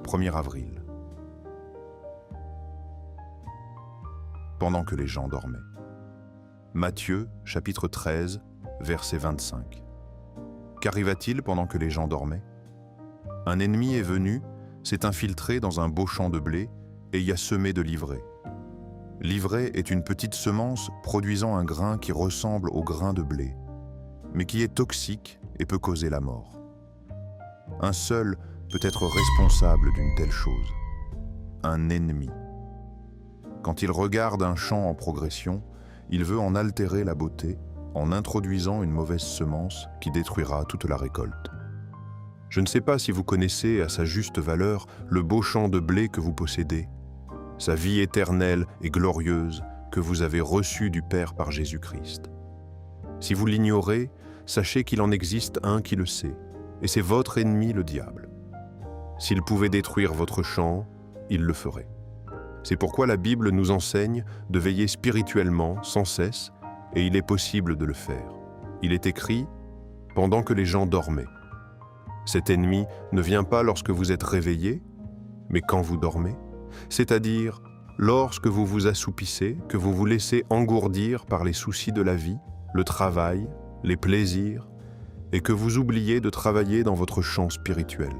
1er avril. Pendant que les gens dormaient. Matthieu, chapitre 13, verset 25. Qu'arriva-t-il pendant que les gens dormaient? Un ennemi est venu, s'est infiltré dans un beau champ de blé et y a semé de l'ivraie. L'ivraie est une petite semence produisant un grain qui ressemble au grain de blé, mais qui est toxique et peut causer la mort. Un seul peut être responsable d'une telle chose, un ennemi. Quand il regarde un champ en progression, il veut en altérer la beauté en introduisant une mauvaise semence qui détruira toute la récolte. Je ne sais pas si vous connaissez à sa juste valeur le beau champ de blé que vous possédez, sa vie éternelle et glorieuse que vous avez reçue du Père par Jésus-Christ. Si vous l'ignorez, sachez qu'il en existe un qui le sait, et c'est votre ennemi le diable. S'il pouvait détruire votre champ, il le ferait. C'est pourquoi la Bible nous enseigne de veiller spirituellement sans cesse, et il est possible de le faire. Il est écrit « pendant que les gens dormaient ». Cet ennemi ne vient pas lorsque vous êtes réveillés, mais quand vous dormez, c'est-à-dire lorsque vous vous assoupissez, que vous vous laissez engourdir par les soucis de la vie, le travail, les plaisirs, et que vous oubliez de travailler dans votre champ spirituel.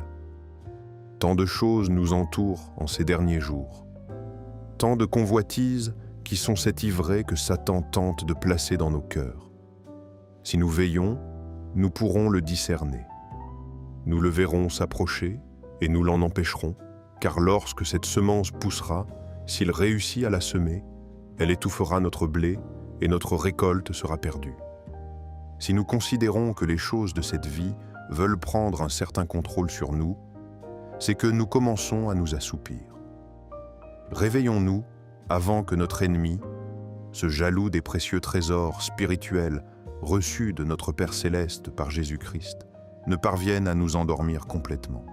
Tant de choses nous entourent en ces derniers jours. Tant de convoitises qui sont cette ivraie que Satan tente de placer dans nos cœurs. Si nous veillons, nous pourrons le discerner. Nous le verrons s'approcher et nous l'en empêcherons, car lorsque cette semence poussera, s'il réussit à la semer, elle étouffera notre blé et notre récolte sera perdue. Si nous considérons que les choses de cette vie veulent prendre un certain contrôle sur nous, c'est que nous commençons à nous assoupir. Réveillons-nous avant que notre ennemi, ce jaloux des précieux trésors spirituels reçus de notre Père Céleste par Jésus-Christ, ne parvienne à nous endormir complètement.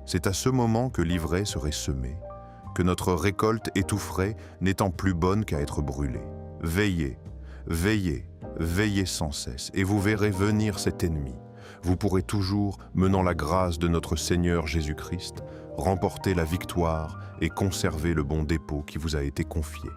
C'est à ce moment que l'ivraie serait semée, que notre récolte étoufferait, n'étant plus bonne qu'à être brûlée. Veillez, veillez, veillez sans cesse, et vous verrez venir cet ennemi. Vous pourrez toujours, menant la grâce de notre Seigneur Jésus-Christ, remporter la victoire et conserver le bon dépôt qui vous a été confié.